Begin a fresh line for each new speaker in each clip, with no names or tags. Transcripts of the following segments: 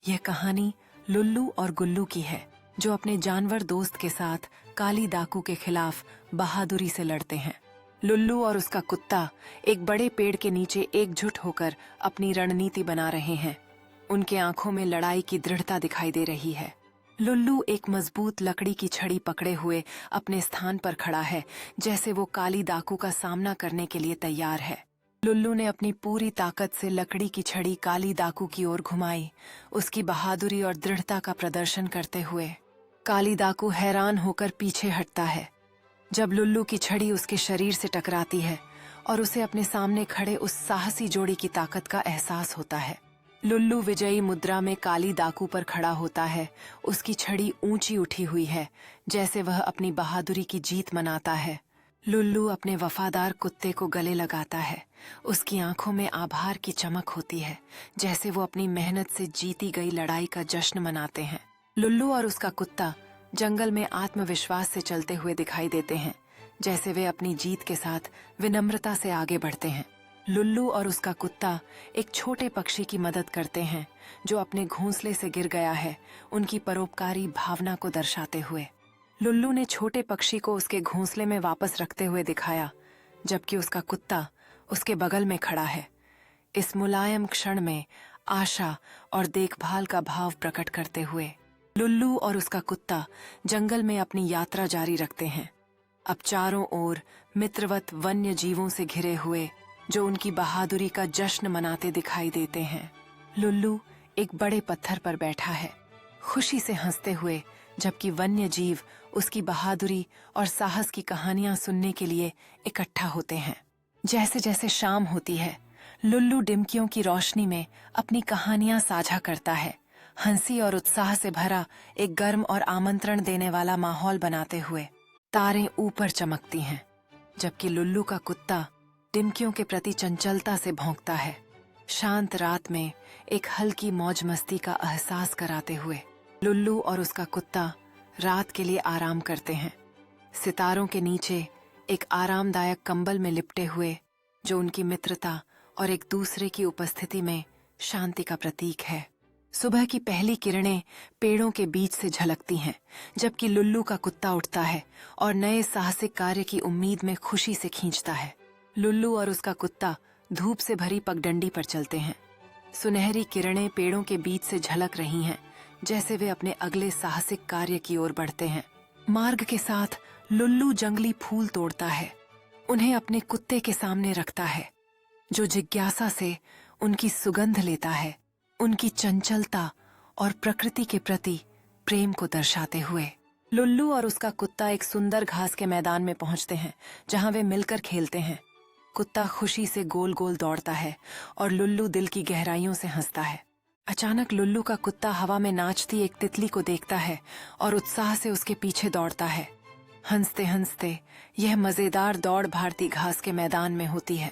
यह कहानी लुल्लू और गुल्लू की है, जो अपने जानवर दोस्त के साथ काली डाकू के खिलाफ बहादुरी से लड़ते हैं। लुल्लू और उसका कुत्ता एक बड़े पेड़ के नीचे एकजुट होकर अपनी रणनीति बना रहे हैं। उनके आंखों में लड़ाई की दृढ़ता दिखाई दे रही है। लुल्लू एक मजबूत लकड़ी की छड़ी पकड़े हुए अपने स्थान पर खड़ा है, जैसे वो काली डाकू का सामना करने के लिए तैयार है। लुल्लू ने अपनी पूरी ताकत से लकड़ी की छड़ी काली डाकू की ओर घुमाई, उसकी बहादुरी और दृढ़ता का प्रदर्शन करते हुए। काली डाकू हैरान होकर पीछे हटता है जब लुल्लू की छड़ी उसके शरीर से टकराती है और उसे अपने सामने खड़े उस साहसी जोड़ी की ताकत का एहसास होता है। लुल्लू विजयी मुद्रा में काली डाकू पर खड़ा होता है। उसकी छड़ी ऊंची उठी हुई है, जैसे वह अपनी बहादुरी की जीत मनाता है। लुल्लू अपने वफादार कुत्ते को गले लगाता है। उसकी आंखों में आभार की चमक होती है, जैसे वो अपनी मेहनत से जीती गई लड़ाई का जश्न मनाते हैं। लुल्लू और उसका कुत्ता जंगल में आत्मविश्वास से चलते हुए दिखाई देते हैं, जैसे वे अपनी जीत के साथ विनम्रता से आगे बढ़ते हैं। लुल्लू और उसका कुत्ता एक छोटे पक्षी की मदद करते हैं, जो अपने घोंसले से गिर गया है, उनकी परोपकारी भावना को दर्शाते हुए। लुल्लू ने छोटे पक्षी को उसके घोंसले में वापस रखते हुए दिखाया, जबकि उसका कुत्ता उसके बगल में खड़ा है। इस मुलायम क्षण में आशा और देखभाल का भाव प्रकट करते हुए लुल्लू और उसका कुत्ता जंगल में अपनी यात्रा जारी रखते हैं। अब चारों ओर मित्रवत वन्य जीवों से घिरे हुए, जो उनकी बहादुरी का जश्न मनाते दिखाई देते हैं। लुल्लू एक बड़े पत्थर पर बैठा है, खुशी से हंसते हुए, जबकि वन्य जीव उसकी बहादुरी और साहस की कहानियां सुनने के लिए इकट्ठा होते हैं। जैसे जैसे शाम होती है, लुल्लू डिमकियों की रोशनी में अपनी कहानियां साझा करता है, हंसी और उत्साह से भरा एक गर्म और आमंत्रण देने वाला माहौल बनाते हुए। तारें ऊपर चमकती हैं, जबकि लुल्लू का कुत्ता डिमकियों के प्रति चंचलता से भौंकता है, शांत रात में एक हल्की मौज मस्ती का एहसास कराते हुए। लुल्लू और उसका कुत्ता रात के लिए आराम करते हैं, सितारों के नीचे एक आरामदायक कंबल में लिपटे हुए, जो उनकी मित्रता और एक दूसरे की उपस्थिति में शांति का प्रतीक है। सुबह की पहली किरणें पेड़ों के बीच से झलकती हैं, जबकि लुल्लू का कुत्ता उठता है और नए साहसिक कार्य की उम्मीद में खुशी से खींचता है। लुल्लू और उसका कुत्ता धूप से भरी पगडंडी पर चलते हैं। सुनहरी किरणें पेड़ों के बीच से झलक रही हैं, जैसे वे अपने अगले साहसिक कार्य की ओर बढ़ते हैं। मार्ग के साथ लुल्लू जंगली फूल तोड़ता है, उन्हें अपने कुत्ते के सामने रखता है, जो जिज्ञासा से उनकी सुगंध लेता है, उनकी चंचलता और प्रकृति के प्रति प्रेम को दर्शाते हुए। लुल्लू और उसका कुत्ता एक सुंदर घास के मैदान में पहुंचते हैं, जहां वे मिलकर खेलते हैं। कुत्ता खुशी से गोल गोल दौड़ता है और लुल्लू दिल की गहराइयों से हंसता है। अचानक लुल्लू का कुत्ता हवा में नाचती एक तितली को देखता है और उत्साह से उसके पीछे दौड़ता है। हंसते हंसते यह मजेदार दौड़ भारतीय घास के मैदान में होती है।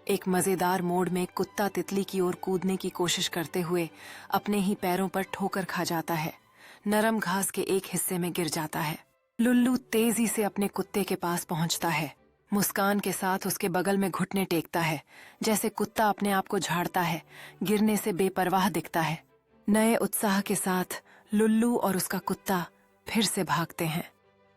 एक मजेदार मोड़ में कुत्ता तितली की ओर कूदने की कोशिश करते हुए अपने ही पैरों पर ठोकर खा जाता है, नरम घास के एक हिस्से में गिर जाता है। लुल्लू तेजी से अपने कुत्ते के पास पहुंचता है, मुस्कान के साथ उसके बगल में घुटने टेकता है, जैसे कुत्ता अपने आप को झाड़ता है, गिरने से बेपरवाह दिखता है। नए उत्साह के साथ लुल्लू और उसका कुत्ता फिर से भागते हैं।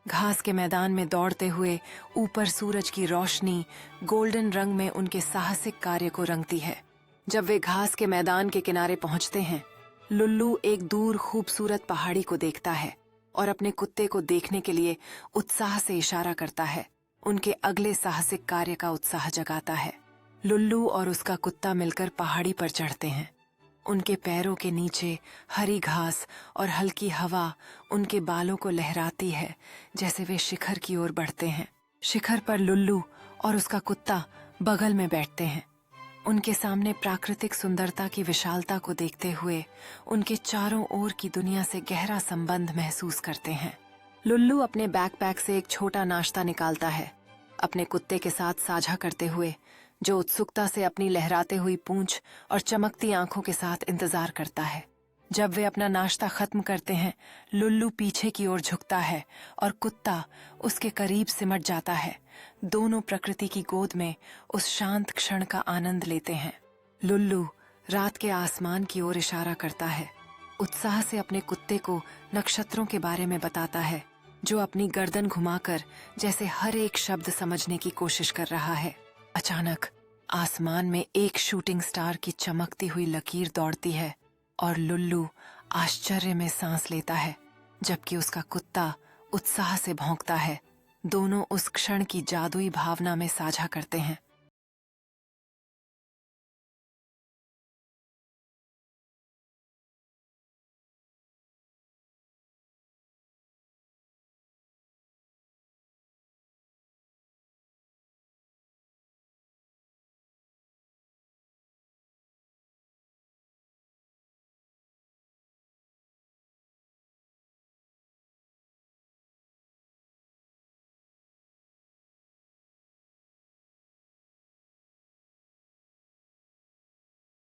घास के मैदान में दौड़ते हुए ऊपर सूरज की रोशनी गोल्डन रंग में उनके साहसिक कार्य को रंगती है। जब वे घास के मैदान के किनारे पहुंचते हैं, लुल्लू एक दूर खूबसूरत पहाड़ी को देखता है और अपने कुत्ते को देखने के लिए उत्साह से इशारा करता है। उनके अगले साहसिक कार्य का उत्साह जगाता है। लुल्लू और उसका कुत्ता मिलकर पहाड़ी पर चढ़ते हैं। उनके पैरों के नीचे हरी घास और हल्की हवा उनके बालों को लहराती है, जैसे वे शिखर की ओर बढ़ते हैं। शिखर पर लुल्लू और उसका कुत्ता बगल में बैठते हैं, उनके सामने प्राकृतिक सुंदरता की विशालता को देखते हुए उनके चारों ओर की दुनिया से गहरा संबंध महसूस करते हैं। लुल्लू अपने बैकपैक से एक छोटा नाश्ता निकालता है, अपने कुत्ते के साथ साझा करते हुए, जो उत्सुकता से अपनी लहराते हुई पूंछ और चमकती आंखों के साथ इंतजार करता है। जब वे अपना नाश्ता खत्म करते हैं, लुल्लू पीछे की ओर झुकता है और कुत्ता उसके करीब सिमट जाता है। दोनों प्रकृति की गोद में उस शांत क्षण का आनंद लेते हैं। लुल्लू रात के आसमान की ओर इशारा करता है उत्साह से अपने कुत्ते को नक्षत्रों के बारे में बताता है, जो अपनी गर्दन घुमाकर जैसे हर एक शब्द समझने की कोशिश कर रहा है। अचानक आसमान में एक शूटिंग स्टार की चमकती हुई लकीर दौड़ती है और लुल्लू आश्चर्य में सांस लेता है, जबकि उसका कुत्ता उत्साह से भौंकता है। दोनों उस क्षण की जादुई भावना में साझा करते हैं।